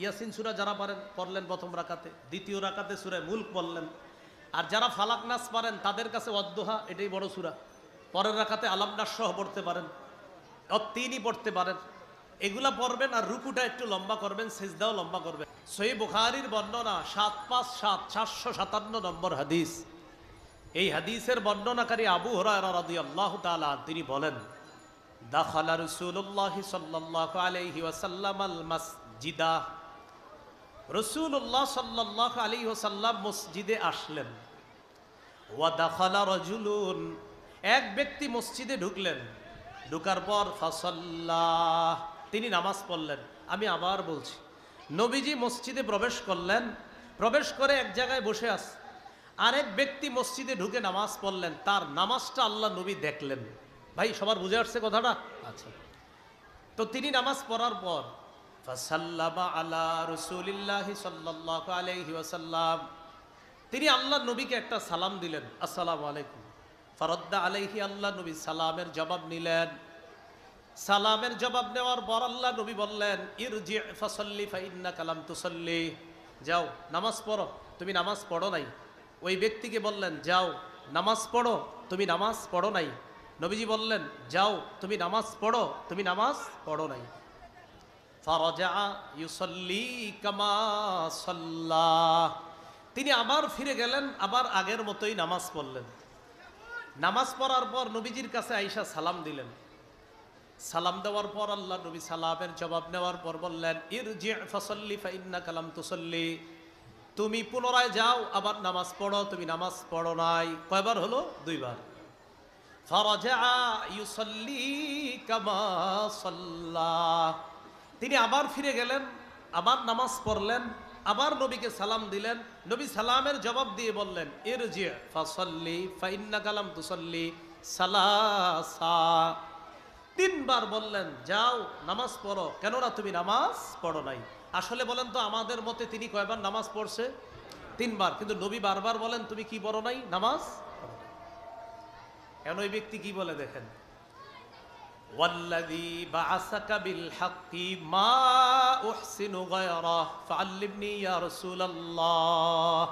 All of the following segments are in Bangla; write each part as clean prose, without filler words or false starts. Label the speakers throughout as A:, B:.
A: ইয়াসিন সূরা যারা পারেন পড়লেন প্রথম রাকাতে, দ্বিতীয় রাকাতে সূরা মুলক পড়লেন। আর যারা ফালাক নাস পারেন তাদের কাছে ওয়াদ্দুহা এটাই বড় সূরা, পরের রাকাতে আলাম নাস সহ পড়তে পারেন, তিনই পড়তে পারেন, এগুলা পড়বেন। আর রুকুটা একটু লম্বা করবেন, সিজদাও লম্বা করবেন। সহিহ বুখারীর বর্ণনা 757 নম্বর হাদিস। এই হাদিসের বর্ণনাকারী আবু হুরায়রা রাদিয়াল্লাহু তাআলা তিনি বলেন, দাখালা রাসূলুল্লাহ সাল্লাল্লাহু আলাইহি ওয়াসাল্লাম আল মাসজিদা, রাসূলুল্লাহ সাল্লাল্লাহু আলাইহি ওয়াসাল্লাম মসজিদে আসলেন। ওয়া দাখালা রাজুলুন, এক ব্যক্তি মসজিদে ঢুকলেন, ঢুকার পর ফাসাল্লাহ, তিনি নামাজ পড়লেন। আমি আবার বলছি, নবীজি মসজিদে প্রবেশ করলেন, প্রবেশ করে এক জায়গায় বসে আছে, আরেক ব্যক্তি মসজিদে ঢুকে নামাজ পড়লেন, তার নামাজটা আল্লাহ নবী দেখলেন। ভাই সবার বুঝে আসছে কথাটা? আচ্ছা, তো তিনি নামাজ পড়ার পর ফাসাল্লামা আলা রাসূলিল্লাহি সাল্লাল্লাহু আলাইহি ওয়াসাল্লাম, তিনি আল্লাহ নবীকে একটা সালাম দিলেন, আসসালামু আলাইকুম। ফারাদ্দা আলাইহি, আল্লাহ নবী সালামের জবাব নিলেন। সালামের জবাব নেওয়ার পর আল্লাহ নবী বললেন, ইরজি ফাসাল্লি ফাইন্নাকা লাম তুসাল্লি, যাও নামাজ পড়ো, তুমি নামাজ পড়ো নাই। ওই ব্যক্তিকে বললেন, যাও নামাজ পড়ো, তুমি নামাজ পড়ো নাই। নবীজি বললেন, যাও তুমি নামাজ পড়ো, তুমি নামাজ পড়ো নাই। ফারাজা ইউসাল্লি কামা সাল্লাহ, তিনি আবার ফিরে গেলেন, আবার আগের মতোই নামাজ পড়লেন। নামাজ পড়ার পর নবীজির কাছে আইসা সালাম দিলেন। সালাম দেওয়ার পর আল্লাহ নবী সালামের জবাব নেওয়ার পর বললেন, ইরজি ফাসাল্লি ফাইন্নাকা লাম তুসাল্লি, তুমি পুনরায় যাও, আবার নামাজ পড়ো, তুমি নামাজ পড়ো নাই। কয়বার হলো? দুইবার। ফারাজা ইউসাল্লি কামা সাল্লাহ, তিনি আবার ফিরে গেলেন, আবার নামাজ পড়লেন, আবার নবীকে সালাম দিলেন। নবী সালামের জবাব দিয়ে বললেন, ইরজি ফাসাল্লি ফাইন্নাকা লাম তুসাল্লি সালাসা, তিনবার বললেন, যাও নামাজ পড়ো, কেননা তুমি নামাজ পড়ো নাই। আসলে বলেন তো আমাদের মতে তিনি কয়বার নামাজ পড়ছে? তিনবার, কিন্তু নবী বারবার বলেন তুমি কি পড়ো নাই? নামাজ পড়ো নাই। কেন? ওই ব্যক্তি কি বলে দেখেন, ওয়াল্লাযী বাআসাকা বিল হাক্কি মা উহসিনু গায়রা ফাআল্লিমনি ইয়া রাসূলুল্লাহ,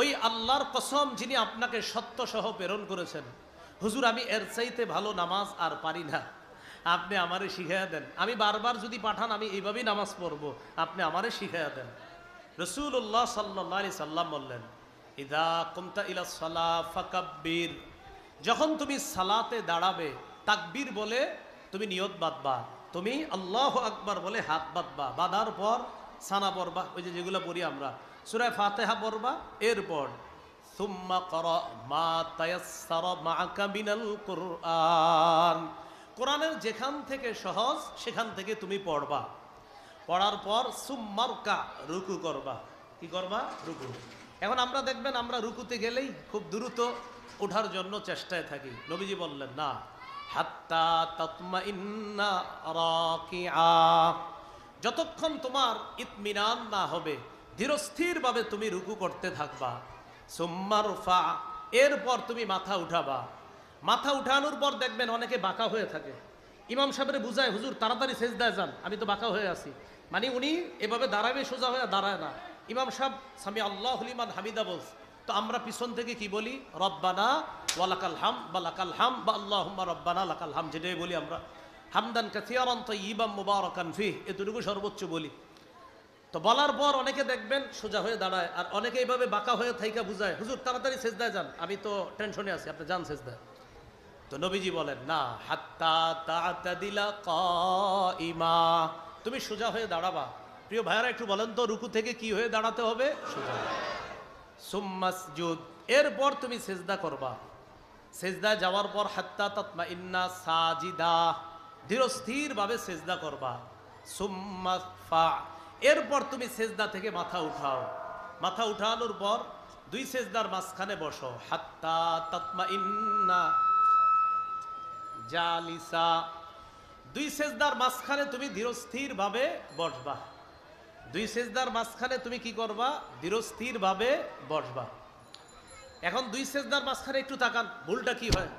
A: ওই আল্লাহর কসম যিনি আপনাকে সত্য সহ প্রেরণ করেছেন, হুজুর আমি এর চাইতে ভালো নামাজ আর পারি না, আপনি আমারে শিখাইয়া দেন। আমি বারবার যদি পাঠান আমি এইভাবেই নামাজ পড়ব, আপনি আমারে শিখাইয়া দেন। রাসূলুল্লাহ সাল্লাল্লাহু আলাইহি সাল্লাম বললেন, ইযা কুমতা ইলাস সালাহ ফাকাব্বির, যখন তুমি সালাতে দাঁড়াবে তাকবীর বলে তুমি নিয়ত বাঁধবা, তুমি আল্লাহু আকবার বলে হাত বাঁধবা, বাঁধার পর সানা পড়বা, ওই যে যেগুলো পড়ি আমরা, সূরা ফাতিহা পড়বা, এরপর সুম্মা ক্রা মা তায়াসসারা মাআকা মিনাল কুরআন, কোরআনের যেখান থেকে সহজ সেখান থেকে তুমি পড়বা, পড়ার পর সুম্মারকা, রুকু করবা। কি করবা? রুকু। এখন আমরা দেখবেন আমরা রুকুতে গেলেই খুব দ্রুত ওঠার জন্য চেষ্টায় থাকি। নবীজি বললেন, না, হাত্তা তাতমাইন্না রাকিআ, যতক্ষণ তোমার ইতমিনান না হবে ধীরস্থিরভাবে তুমি রুকু করতে থাকবা। সুম্মারফা, এরপর তুমি মাথা উঠাবা। মাথা উঠানোর পর দেখবেন অনেকে বাঁকা হয়ে থাকে। ইমাম সাহেবের বুঝায়, হুজুর তাড়াতাড়ি সেজদায় যান, আমি তো বাঁকা হয়ে আছি। মানে উনি এভাবে দাঁড়াবে, সোজা হয়ে দাঁড়ায় না। ইমাম সাহেব সামি আল্লাহু লিমান হামিদা বলছে, তো আমরা পিছন থেকে কি বলি? রব্বানা ওয়ালাকাল হাম বা লাকাল হাম বা আল্লাহুম্মা রব্বানা লাকাল হাম, যেটাই বলি আমরা, হামদান কাসীরান তাইয়িবান মুবারাকান ফিহ, এতটুকু সর্বোচ্চ বলি। তো বলার পর অনেকে দেখবেন সোজা হয়ে দাঁড়ায়, আর অনেকে এইভাবে বাঁকা হয়ে থাইকা বুঝায়, হুজুর তাড়াতাড়ি সেজদায় যান, আমি তো টেনশনে আছি, আপনি যান সেজদায়। তো নবীজি বলেন, না, হাত্তা তা'তাদিলা কাইমা, তুমি সোজা হয়ে দাঁড়াবা। প্রিয় ভাইয়ারা একটু বলেন তো, রুকু থেকে কি হয়ে দাঁড়াতে হবে? সোজা। সুম্মাসজুদ, এরপর তুমি সেজদা করবা। সেজদা যাওয়ার পর হাত্তা তাতমাইন্না সাজিদা, ধীরস্থিরভাবে সেজদা করবা। সুম্মাফা, এরপর তুমি সেজদা থেকে মাথা উঠাও। মাথা উঠানোর পর দুই সেজদার মাঝখানে বসো। হাত্তা তাতমাইন্না জালিসা, দুই সেজদার মাঝখানে তুমি ধীরস্থিরভাবে বসবা। দুই সেজদার মাঝখানে তুমি কি করবা? ধীরস্থিরভাবে বসবা। এখন দুই সেজদার মাঝখানে একটু তাকান, ভুলটা কি হয়?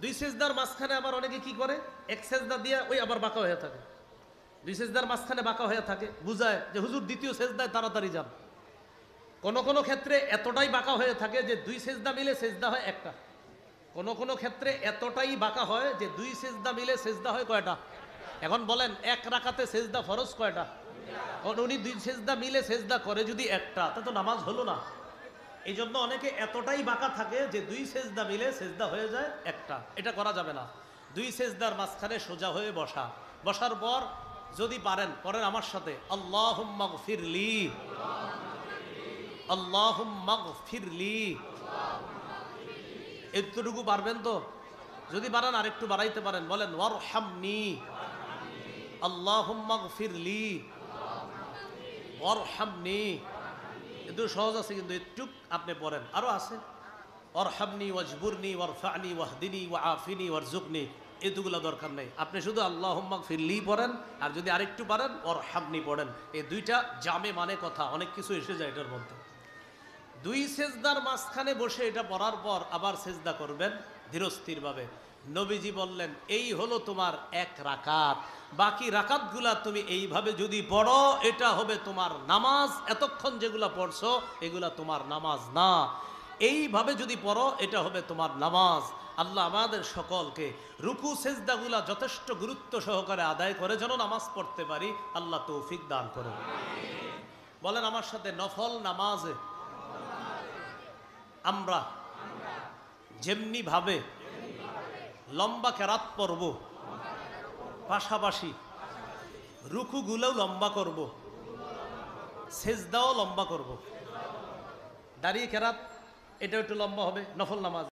A: দুই সেজদার মাঝখানে আবার অনেকে কি করে, এক সেজদা দিয়ে ওই আবার বাঁকা হয়ে থাকে। দুই সেজদার মাঝখানে বাঁকা হয়ে থাকে, বুঝায় যে হুজুর দ্বিতীয় সেজদায় তাড়াতাড়ি যান। কোন কোন ক্ষেত্রে এতটাই বাঁকা হয়ে থাকে যে দুই সেজদা মিলে সেজদা হয় একটা। কোন কোন ক্ষেত্রে এতটাই বাঁকা হয় যে দুই সেজদা মিলে সেজদা হয় কয়টা? এখন বলেন এক রাকাতে সেজদা ফরজ কয়টা? উনি দুই সেজদা মিলে সেজদা করে যদি একটা, তা তো নামাজ হলো না। এই জন্য অনেকে এতটাই বাঁকা থাকে যে দুই সেজদা মিলে সেজদা হয়ে যায় একটা। এটা করা যাবে না। দুই সেজদার মাঝখানে সোজা হয়ে বসা, বসার পর যদি পারেন করেন আমার সাথে আল্লাহুম্মা গফিরলি, আল্লাহুম্মা গফিরলি। এতটুকু পারবেন তো? যদি পারেন আরেকটু বাড়াইতে পারেন, বলেন ওয়ারহামনি, আল্লাহুম্মা গফিরলি ওয়ারহামনি। একটু সহজ আছে কিন্তু একটু আপনি পড়েন, আরো আছে ওয়ারহামনি ওয়াজবুরনি ওয়ারফানি ওয়াহদিনি ওয়াআফিনি ওয়ারজুকনি। এতগুলো দরকার নেই, আপনি শুধু আল্লাহুম্মা গফিরলি পড়েন, আর যদি আরেকটু পারেন ওয়ারহামনি পড়েন। এই দুইটা জামে মানে কথা, অনেক কিছু এসে যায় এটার মধ্যে। দুই সেজদার মাঝখানে বসে এটা পড়ার পর আবার সেজদা করবেন ধীরস্থিরভাবে। নবীজি বললেন এই হলো তোমার এক রাকাত, বাকি রাকাতগুলা তুমি এইভাবে যদি পড়ো এটা হবে তোমার নামাজ। এতক্ষণ যেগুলা পড়ছো এগুলা তোমার নামাজ না, এইভাবে যদি পড়ো এটা হবে তোমার নামাজ। আল্লাহ আমাদের সকলকে রুকু সেজদাগুলা যথেষ্ট গুরুত্ব সহকারে আদায় করে যেন নামাজ পড়তে পারি, আল্লাহ তৌফিক দান করেন। বলেন আমার সাথে, নফল নামাজে আমরা যেমনি ভাবে লম্বা কেরাত পড়ব, পাশাপাশি রুকুগুলোও লম্বা করব, সেজদাও লম্বা করব। দাঁড়িয়ে কেরাত এটা একটু লম্বা হবে নফল নামাজ।